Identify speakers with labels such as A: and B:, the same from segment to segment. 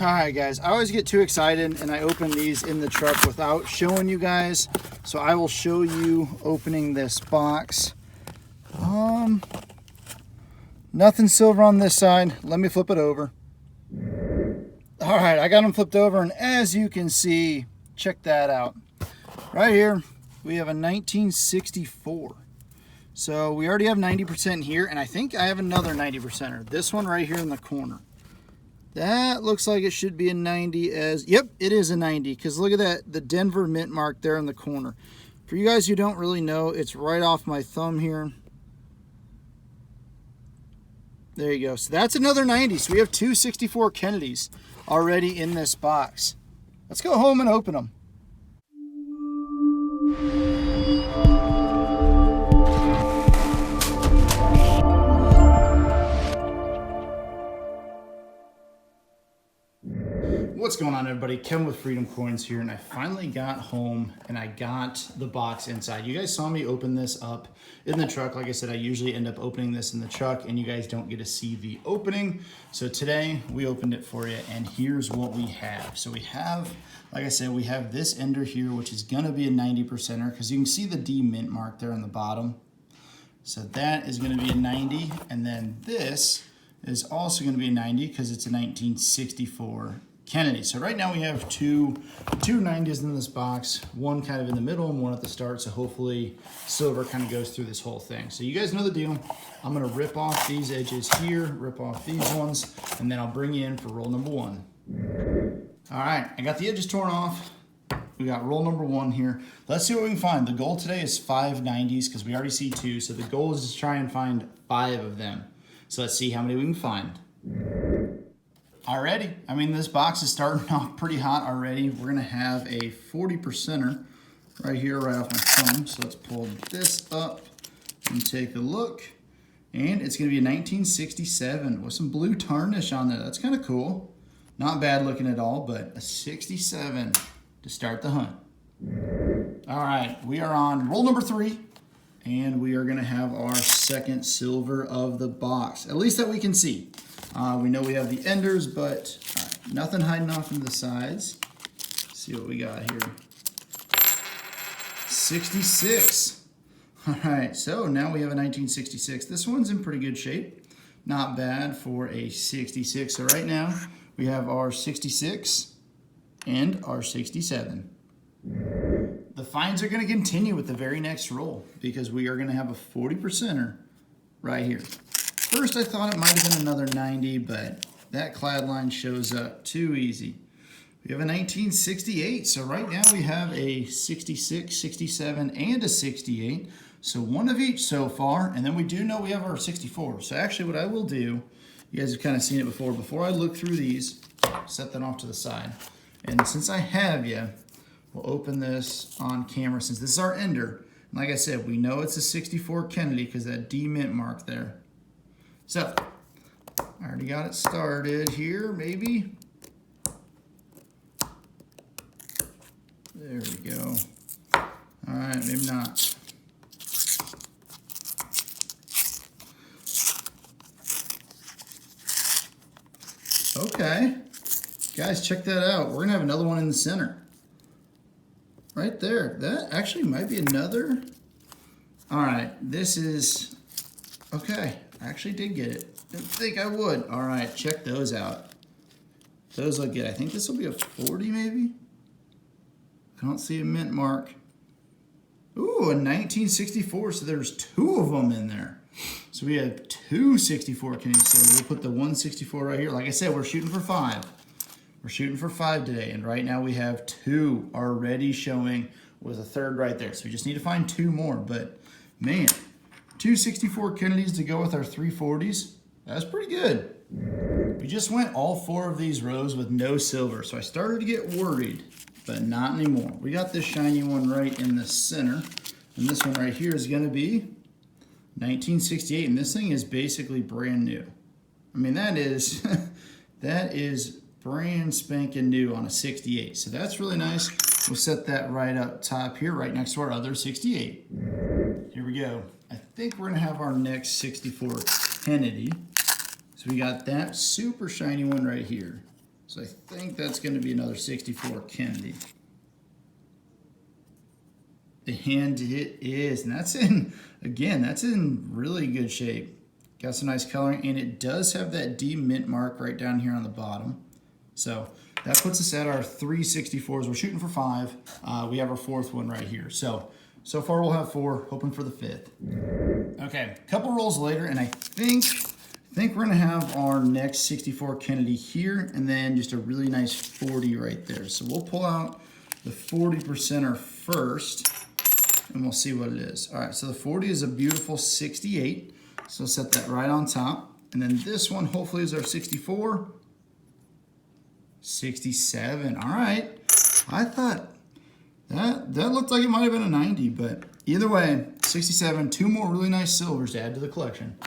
A: All right, guys, I always get too excited and I open these in the truck without showing you guys. So I will show you opening this box. Nothing silver on this side. Let me flip it over. All right, I got them flipped over, and as you can see, check that out. Right here, we have a 1964. So we already have 90% here, and I think I have another 90%er. This one right here in the corner. That looks like it should be a 90 as, yep, it is a 90, because look at that, the Denver mint mark there in the corner. For you guys who don't really know, it's right off my thumb here. There you go. So that's another 90. So we have two 64 Kennedys already in this box. Let's go home and open them. What's going on, everybody? Kevin with Freedom Coins here, and I finally got home and I got the box inside. You guys saw me open this up in the truck. Like I said, I usually end up opening this in the truck and you guys don't get to see the opening. So today we opened it for you, and here's what we have. So we have, like I said, we have this ender here, which is gonna be a 90%er, because you can see the D mint mark there on the bottom. So that is gonna be a 90, and then this is also gonna be a 90 because it's a 1964 Kennedy. So right now we have two 90s in this box, one kind of in the middle and one at the start. So hopefully silver kind of goes through this whole thing. So you guys know the deal. I'm gonna rip off these edges here, rip off these ones, and then I'll bring you in for roll number one. All right, I got the edges torn off. We got roll number one here. Let's see what we can find. The goal today is 5 90s because we already see 2. So the goal is to try and find 5 of them. So let's see how many we can find. Alrighty, I mean, this box is starting off pretty hot already. We're gonna have a 40%er right here, right off my thumb. So let's pull this up and take a look. And it's gonna be a 1967 with some blue tarnish on there. That's kind of cool. Not bad looking at all, but a 67 to start the hunt. All right, we are on roll number 3. And we are gonna have our second silver of the box, at least that we can see. We know we have the enders, but nothing hiding off into the sides. Let's see what we got here. 66. All right, so now we have a 1966. This one's in pretty good shape. Not bad for a 66. So right now we have our 66 and our 67. The finds are going to continue with the very next roll because we are going to have a 40%er right here. First, I thought it might have been another 90, but that clad line shows up too easy. We have a 1968, so right now we have a 66, 67, and a 68. So one of each so far, and then we do know we have our 64. So actually what I will do, you guys have kind of seen it before I look through these, set that off to the side. And since I have you, we'll open this on camera since this is our ender. And like I said, we know it's a 64 Kennedy because that D mint mark there. So, I already got it started here, maybe. There we go. All right, maybe not. Okay. Guys, check that out. We're gonna have another one in the center. Right there. That actually might be another. All right, this is, okay. I actually did get it. Didn't think I would. All right, check those out. Those look good. I think this will be a 40 maybe. I don't see a mint mark. Ooh, a 1964. So there's 2 of them in there. So we have 2 64 Kennedys. So we'll put the 164 right here. Like I said, we're shooting for 5. We're shooting for 5 today. And right now we have 2 already showing with a 3rd right there. So we just need to find 2 more. But man, 2 64 Kennedys to go with our 340s. That's pretty good. We just went all 4 of these rows with no silver, so I started to get worried, but not anymore. We got this shiny one right in the center, and this one right here is gonna be 1968, and this thing is basically brand new. I mean, that is, that is brand spanking new on a 68, so that's really nice. We'll set that right up top here, right next to our other 68. Here we go. I think we're gonna have our next 64 Kennedy. So we got that super shiny one right here. So I think that's going to be another 64 Kennedy. And it is, and that's in, again, that's in really good shape. Got some nice coloring, and it does have that D mint mark right down here on the bottom. So that puts us at our 3 64s. We're shooting for 5. We have our 4th one right here. So far we'll have 4, hoping for the 5th. Okay, a couple rolls later, and I think we're gonna have our next 64 Kennedy here, and then just a really nice 40 right there. So we'll pull out the 40%er first, and we'll see what it is. All right, so the 40 is a beautiful 68. So set that right on top. And then this one hopefully is our 64. 67, all right. I thought that looked like it might have been a 90, but either way, 67, 2 more really nice silvers to add to the collection.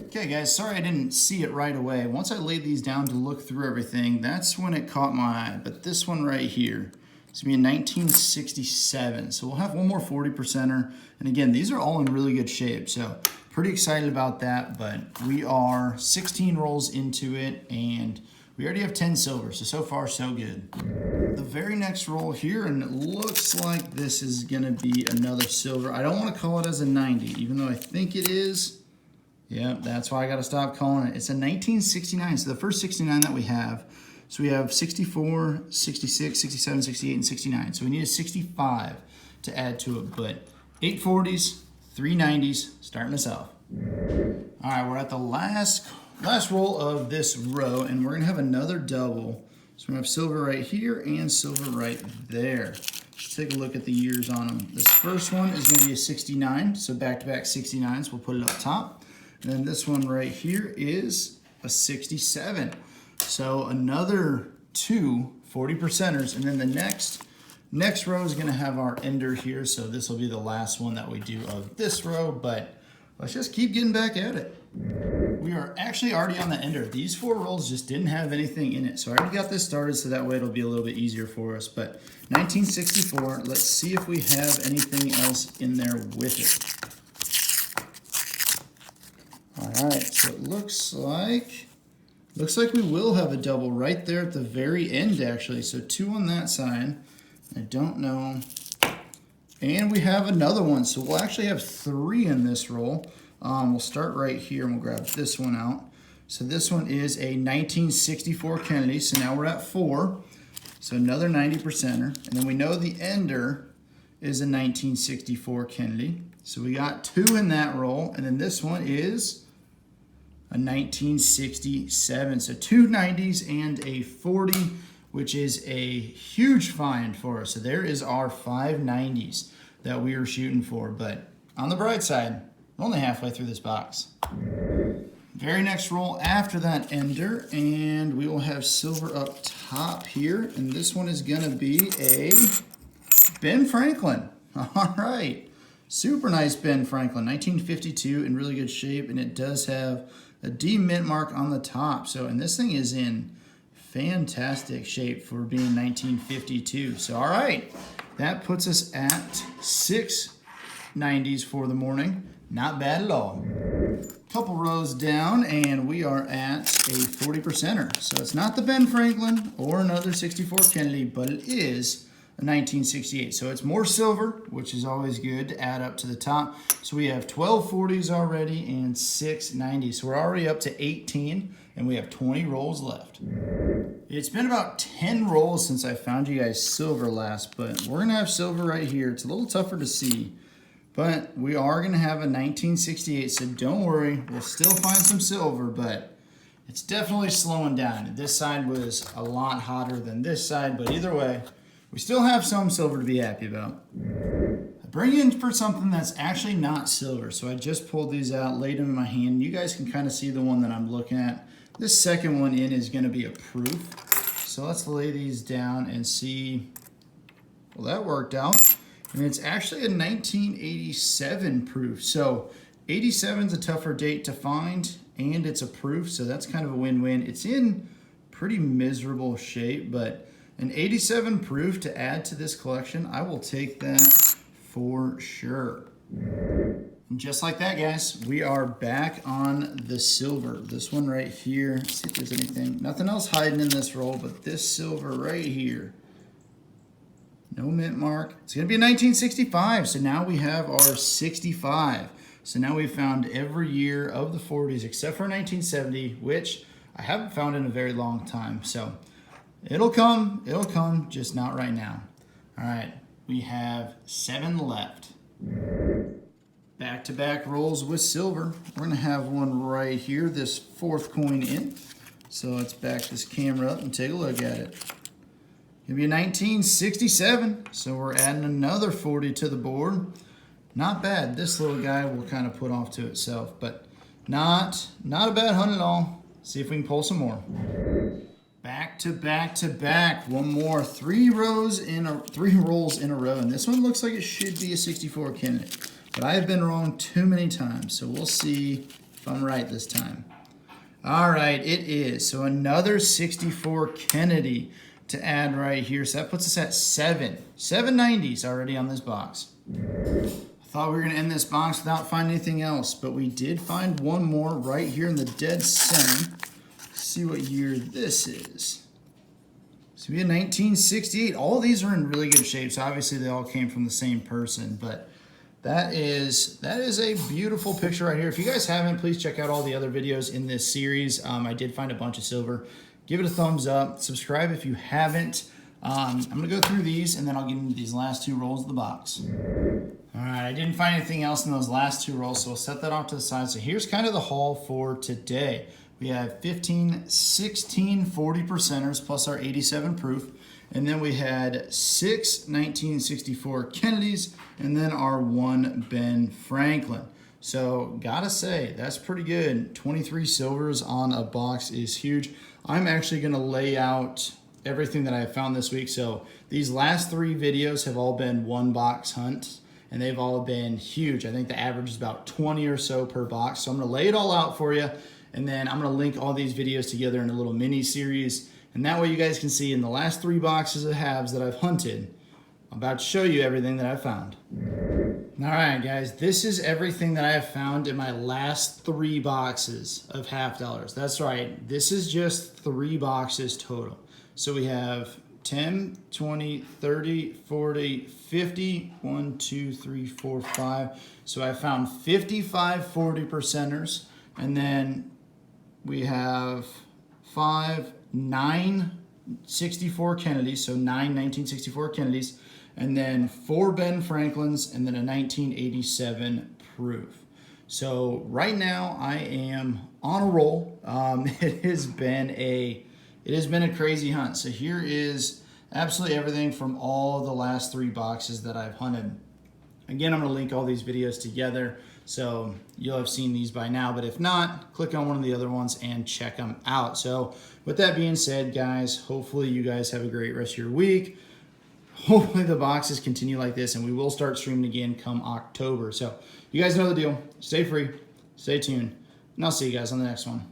A: Okay guys, sorry I didn't see it right away. Once I laid these down to look through everything, that's when it caught my eye. But this one right here, it's gonna be a 1967. So we'll have one more 40%er. And again, these are all in really good shape. So pretty excited about that, but we are 16 rolls into it and we already have 10 silvers. So far so good. The very next roll here, and it looks like this is gonna be another silver. I don't wanna call it as a 90, even though I think it is. Yeah, that's why I gotta stop calling it. It's a 1969, so the first 69 that we have. So we have 64, 66, 67, 68, and 69. So we need a 65 to add to it, but 8 40s, 3 90s, starting us off. All right, we're at the last roll of this row, and we're gonna have another double. So we're gonna have silver right here and silver right there. Let's take a look at the years on them. This first one is gonna be a 69, so back-to-back 69s, we'll put it up top. And then this one right here is a 67. So another 2 40%ers, and then the next row is gonna have our ender here, so this will be the last one that we do of this row, but let's just keep getting back at it. We are actually already on the ender. These 4 rolls just didn't have anything in it, so I already got this started, so that way it'll be a little bit easier for us. But 1964, let's see if we have anything else in there with it. All right, so it looks like we will have a double right there at the very end, actually. So 2 on that side. I don't know. And we have another one. So we'll actually have 3 in this roll. We'll start right here and we'll grab this one out. So this one is a 1964 Kennedy. So now we're at 4. So another 90%er. And then we know the ender is a 1964 Kennedy. So we got 2 in that roll. And then this one is a 1967. So 2 90s and a 40, which is a huge find for us. So there is our 5 90s that we were shooting for. But on the bright side, we're only halfway through this box. Very next roll after that ender, and we will have silver up top here. And this one is gonna be a Ben Franklin. All right, super nice Ben Franklin, 1952, in really good shape, and it does have a D mint mark on the top. So, and this thing is in fantastic shape for being 1952. So, all right, that puts us at 6 90s for the morning. Not bad at all. Couple rows down, and we are at a 40%er. So it's not the Ben Franklin or another 64 Kennedy, but it is a 1968. So it's more silver, which is always good to add up to the top. So we have 12 40s already and 6 90s. So we're already up to 18, and we have 20 rolls left. It's been about 10 rolls since I found you guys silver last, but we're gonna have silver right here. It's a little tougher to see, but we are gonna have a 1968, so don't worry, we'll still find some silver, but it's definitely slowing down. This side was a lot hotter than this side, but either way, we still have some silver to be happy about. I bring in for something that's actually not silver, so I just pulled these out, laid them in my hand. You guys can kind of see the one that I'm looking at. This second one in is gonna be a proof. So let's lay these down and see. Well, that worked out. And it's actually a 1987 proof. So 87 is a tougher date to find, and it's a proof, so that's kind of a win-win. It's in pretty miserable shape, but an 87 proof to add to this collection, I will take that for sure. And just like that, guys, we are back on the silver. This one right here. Let's see if there's anything. Nothing else hiding in this roll, but this silver right here. No mint mark. It's going to be a 1965. So now we have our 65. So now we've found every year of the 40s except for 1970, which I haven't found in a very long time. So it'll come, just not right now. All right, we have 7 left. Back-to-back rolls with silver. We're gonna have one right here, this 4th coin in. So let's back this camera up and take a look at it. It'll be a 1967. So we're adding another 40 to the board. Not bad. This little guy will kind of put off to itself, but not a bad hunt at all. See if we can pull some more. Back to back to back. One more. 3 rolls in a row, and this one looks like it should be a 64 Kennedy. But I have been wrong too many times, so we'll see if I'm right this time. All right, it is. So another 64 Kennedy to add right here. So that puts us at 7. 790s already on this box. I thought we were going to end this box without finding anything else, but we did find one more right here in the dead center. Let's see what year this is. So we had 1968. All of these are in really good shape, so obviously they all came from the same person, but that is a beautiful picture right here. If you guys haven't, please check out all the other videos in this series. I did find a bunch of silver. Give it a thumbs up. Subscribe if you haven't. I'm going to go through these, and then I'll get into these last 2 rolls of the box. All right, I didn't find anything else in those last 2 rolls, so we'll set that off to the side. So here's kind of the haul for today. We have 15, 16 40 percenters plus our 87 proof. And then we had 6 1964 Kennedys, and then our 1 Ben Franklin. So gotta say, that's pretty good. 23 silvers on a box is huge. I'm actually gonna lay out everything that I have found this week. So these last 3 videos have all been 1 box hunts, and they've all been huge. I think the average is about 20 or so per box. So I'm gonna lay it all out for you, and then I'm gonna link all these videos together in a little mini series. And that way you guys can see in the last 3 boxes of halves that I've hunted, I'm about to show you everything that I've found. All right, guys, this is everything that I have found in my last 3 boxes of half dollars. That's right, this is just 3 boxes total. So we have 10, 20, 30, 40, 50, 1, 2, 3, 4, 5. So I found 55 40 percenters, and then we have 5, 9 64 Kennedys, so 9 1964 Kennedys, and then 4 Ben Franklins, and then a 1987 proof. So right now I am on a roll. It has been a crazy hunt. So here is absolutely everything from all the last 3 boxes that I've hunted. Again, I'm going to link all these videos together, so you'll have seen these by now, but if not, click on one of the other ones and check them out. So with that being said, guys, hopefully you guys have a great rest of your week. Hopefully the boxes continue like this, and we will start streaming again come October. So you guys know the deal. Stay free, stay tuned, and I'll see you guys on the next one.